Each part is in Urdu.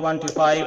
25,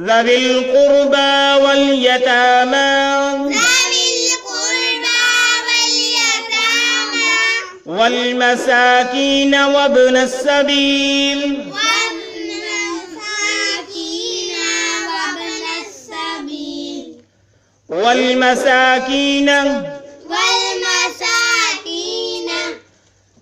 ذوي القربى واليتامى والمساكين وابن السبيل والمساكين।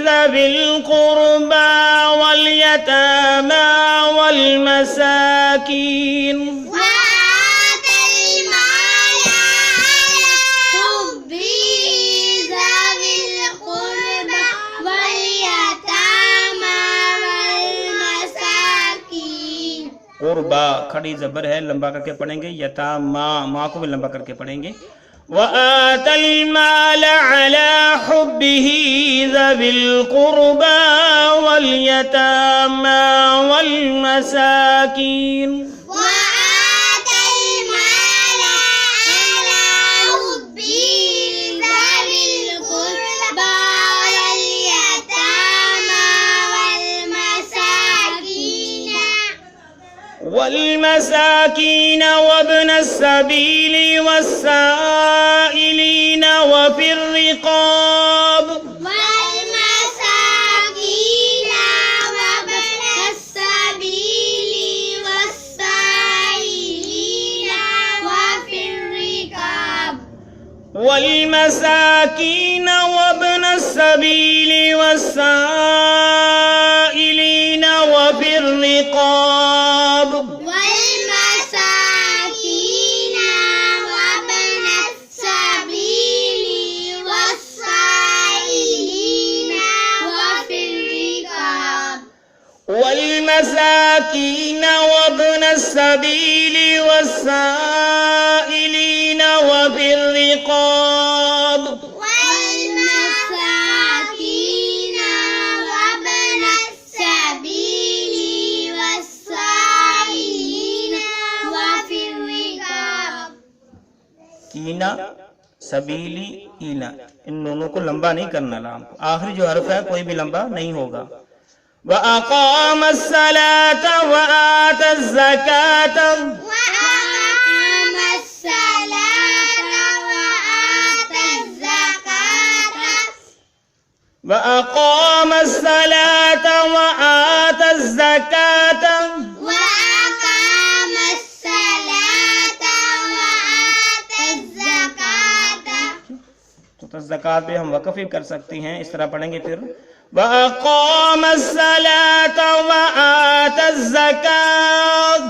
ذوي القربى اليتامى والمساكين وآتى المال على حبه ذوي القربى واليتامى والمساكين. قربا کھڑی زبر ہے، لمبا کر کے پڑھیں گے. یتاما، ماں کو بھی لمبا کر کے پڑھیں گے. وآتى المال على حبه ذوي القربى واليتامى والمساكين. وآتى المال على حبه ذوي القربى واليتامى والمساكين وابن السبيل والسائلين وفي الرقاب. والمساكين وابن السبيل والسائلين وفي الرقاب. والمساكين وابن السبيل والسائلين وفي الرقاب. والمساكين وابن السبيل والسائلين وفي الرقاب. والمساكين وابن السبيل والسائلين وفي الرقاب. والمساكين وابن السبيل والسائلين وفي الرقاب. کینا، سبیلی، اینا، ان دونوں کو لمبا نہیں کرنا. لام کو آخری جو حرف ہے کوئی بھی لمبا نہیں ہوگا. وَأَقَامَ الصَّلَاةَ وَآتَى الزَّكَاةَ. وأقام الصلاة وآتى الزكاة. وَأَقَامَ الصَّلَاةَ وَآتَى الزَّكَاةَ. وأقام الصلاة وآتى الزكاة. تو زکات پہ ہم وقف ہی کر سکتے ہیں. اس طرح پڑھیں گے پھر وَأَقَامَ الصَّلَاةَ وَآتَى الزَّكَاةَ.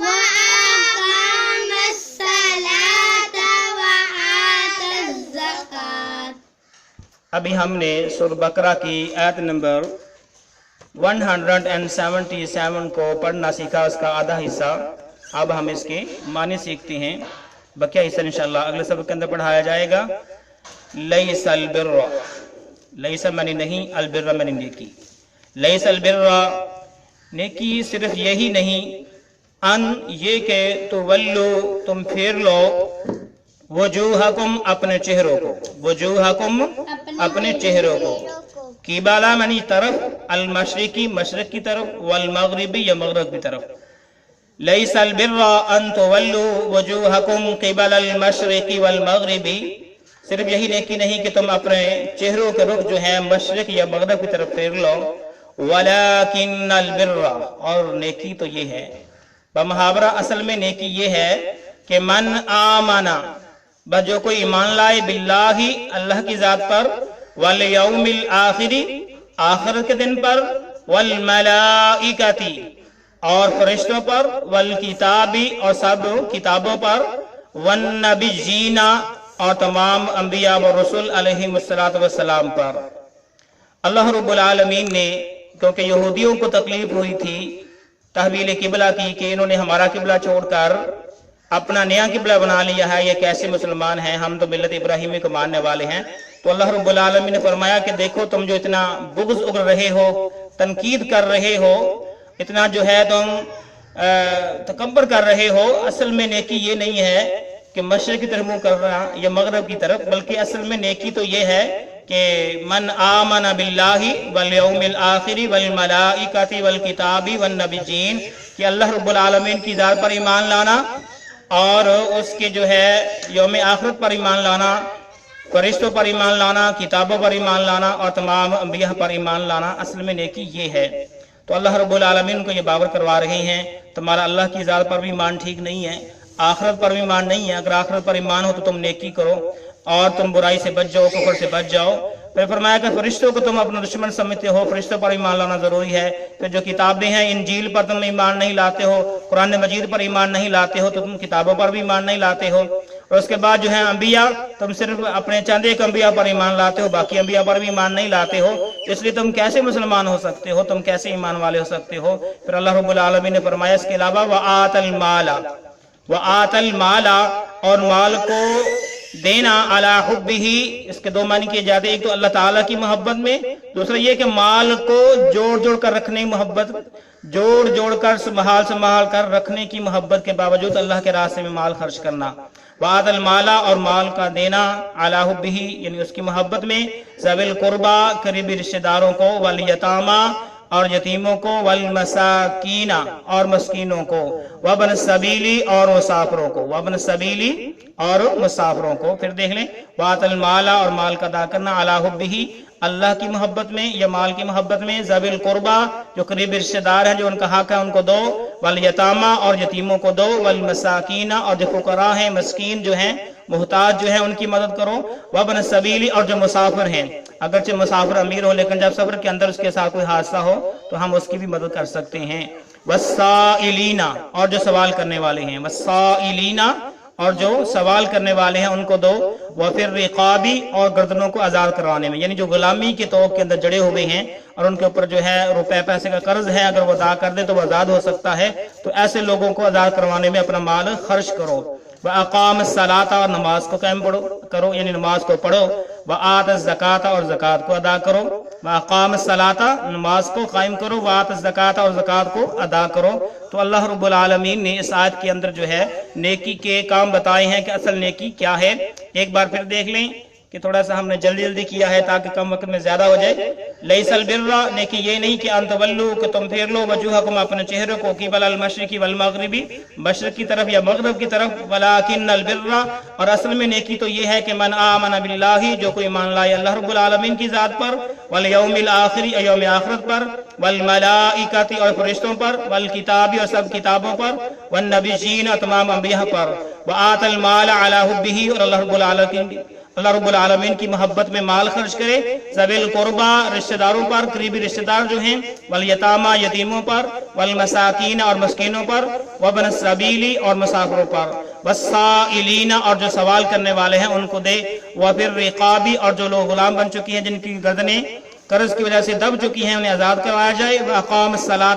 وأقام الصلاة وآتى الزكاة. ابھی ہم نے سورہ بقرہ کی آیت نمبر 177 کو پڑھنا سیکھا، اس کا آدھا حصہ. اب ہم اس کے معنی سیکھتے ہیں. بقیہ حصہ انشاءاللہ اگلے سبق کے اندر پڑھایا جائے گا. لیس البر، لیس معنی نہیں، البر معنی نیکی. لیس البر، نیکی صرف یہی نہیں، ان یہ کہ تولو تم پھیر لو، وجوہکم اپنے چہروں کو، وجوہکم اپنے چہروں کو، قبلہ منی طرف، المشرقی مشرق کی طرف، والمغربی یا مغرب کی طرف. لیس البر ان تولو وجوہکم قبل المشرق والمغربی، صرف یہی نیکی نہیں کہ تم اپنے چہروں کے رخ جو ہیں مشرق یا مغرب کی طرف پھیر لو. ولیکن البر، اور نیکی تو یہ ہے، بمحاورہ اصل میں نیکی یہ ہے کہ من آمنا، بس جو کوئی ایمان لائے، باللہ اللہ کی ذات پر، والیوم الآخری آخرت کے دن پر، والملائکتی اور فرشتوں پر، والکتابی اور سب کتابوں پر، والنبیین اور تمام انبیاء و رسول علیہم السلام پر. اللہ رب العالمین نے کیونکہ یہودیوں کو تکلیف ہوئی تھی تحویل قبلہ کی کہ انہوں نے ہمارا قبلہ چھوڑ کر اپنا نیا قبلہ بنا لیا ہے، یہ کیسے مسلمان ہیں، ہم تو ملت ابراہیمی کو ماننے والے ہیں. تو اللہ رب العالمین نے فرمایا کہ دیکھو تم جو اتنا بغض اگل رہے ہو، تنقید کر رہے ہو، اتنا جو ہے تم تکبر کر رہے ہو، اصل میں نیکی یہ نہیں ہے کہ مشرق کی طرف منہ کرنا یا مغرب کی طرف، بلکہ اصل میں نیکی تو یہ ہے کہ من آمن باللہ والیوم الآخر والملائکۃ والکتاب والنبیین، کہ اللہ رب العالمین کی ذات پر ایمان لانا اور اس کے جو ہے یوم آخرت پر ایمان لانا، فرشتوں پر ایمان لانا، کتابوں پر ایمان لانا اور تمام انبیاء پر ایمان لانا، اصل میں نیکی یہ ہے. تو اللہ رب العالمین کو یہ باور کروا رہے ہیں تمہارا اللہ کی ذات پر بھی ایمان ٹھیک نہیں ہے، آخرت پر بھی ایمان نہیں ہے. اگر آخرت پر ایمان ہو تو تم نیکی کرو اور تم برائی سے بچ جاؤ، کفر سے بچ جاؤ. پھر فرمایا کہ فرشتوں کو تم اپنا دشمن سمجھتے ہو، فرشتوں پر ایمان لانا ضروری ہے۔ پھر جو کتابیں ہیں، انجیل پر تم ایمان نہیں لاتے ہو، قرآن مجید پر ایمان نہیں لاتے ہو، تو تم کتابوں پر بھی ایمان نہیں لاتے ہو۔ اور اس کے بعد جو ہے انبیاء، تم صرف اپنے چند ایک انبیاء پر ایمان لاتے ہو، باقی انبیاء پر بھی ایمان نہیں لاتے ہو، اس لیے تم کیسے مسلمان ہو سکتے ہو، تم کیسے ایمان والے ہو سکتے ہو؟ پھر اللہ رب العالمین نے فرمایا اس کے علاوہ وَآتَ الْمَالَ، وَآتَ الْمَالَ، اور مال کو دینا، علی حبہ، اس کے دو معنی کیے جاتے ہیں، ایک تو اللہ تعالیٰ کی محبت میں، دوسرا یہ کہ مال کو جوڑ جوڑ کر رکھنے کی محبت، جوڑ جوڑ کر سنبھال کر رکھنے کی محبت کے باوجود اللہ کے راستے میں مال خرچ کرنا۔ وَآتَ الْمَالَ، اور مال کا دینا، علی حبہ، یعنی اس کی محبت میں، ذوی القربى، قریبی رشتہ داروں کو، والیتامیٰ، اور یتیموں کو، والمساکین، اور مسکینوں کو، وابن السبیل، اور مسافروں کو، وابن السبیل، اور مسافروں کو۔ پھر دیکھ لیں وَآتَ الْمَالَ، اور مال کا ادا کرنا، علی حبہ، اللہ کی محبت میں یا مال کی محبت میں، ذوی القربى، جو قریبی رشتہ دار ہیں، جو ان کا حق ہے ان کو دو، والیتامیٰ، اور یتیموں کو دو، والمساکین، اور جو فقراء ہیں، مسکین جو ہیں، محتاج جو ہیں، ان کی مدد کرو، وابن السبیل، اور جو مسافر ہیں، اگرچہ مسافر امیر ہو لیکن جب سفر کے اندر اس کے ساتھ کوئی حادثہ ہو تو ہم اس کی بھی مدد کر سکتے ہیں۔ والسائلین، اور جو سوال کرنے والے ہیں، والسائلین، اور جو سوال کرنے والے ہیں ان کو دو، وفی الرقاب، اور گردنوں کو آزاد کروانے میں، یعنی جو غلامی کے توق کے اندر جڑے ہوئے ہیں اور ان کے اوپر جو ہے روپے پیسے کا قرض ہے، اگر وہ ادا کر دے تو وہ آزاد ہو سکتا ہے، تو ایسے لوگوں کو آزاد کروانے میں اپنا مال خرچ کرو۔ وَأَقَامَ الصَّلَاةَ، اور نماز کو قائم کرو، یعنی نماز کو پڑھو۔ وَآتَ الزَّكَاةَ، اور زکوٰۃ کو ادا کرو۔ وَأَقَامَ الصَّلَاةَ، نماز کو قائم کرو، وَآتَ الزَّكَاةَ، اور زکوٰۃ کو ادا کرو۔ تو اللہ رب العالمین نے اس آیت کے اندر جو ہے نیکی کے کام بتائے ہیں کہ اصل نیکی کیا ہے۔ ایک بار پھر دیکھ لیں کہ تھوڑا سا ہم نے جلدی کیا ہے تاکہ کم وقت میں زیادہ ہو جائے۔ لیس البر، نیکی یہ نہیں کہ ان تولوا، کہ تم پھیر لو، وجوہکم، اپنے چہروں کو، قبل المشرق والمغرب، مشرق کی طرف یا مغرب کی طرف، ولکن البر، اور اصل میں نیکی تو یہ ہے کہ من آمن باللہ، جو کوئی ایمان لائے اللہ رب العالمین کی ذات پر، والیوم الآخر، یوم آخرت پر، والملائکۃ، اور فرشتوں پر، والکتاب، اور سب کتابوں پر، والنبیین، اور تمام انبیاء پر، وآت المال علی حبہ، اور اللہ رب العالمین کی محبت میں مال خرچ کرے، ذوی القربى، رشتہ داروں پر، قریبی رشتہ دار جو ہیں، والیتامیٰ، یتیموں پر، والمساکین، اور مسکینوں پر، وابن السبیل، اور مسافروں پر، والسائلین، اور جو سوال کرنے والے ہیں ان کو دے، وفی الرقاب، اور جو لوگ غلام بن چکی ہیں، جن کی گردنیں قرض کی وجہ سے دب چکی ہیں، انہیں آزاد کروایا جائے۔ وَأَقَامَ الصَّلَاةَ،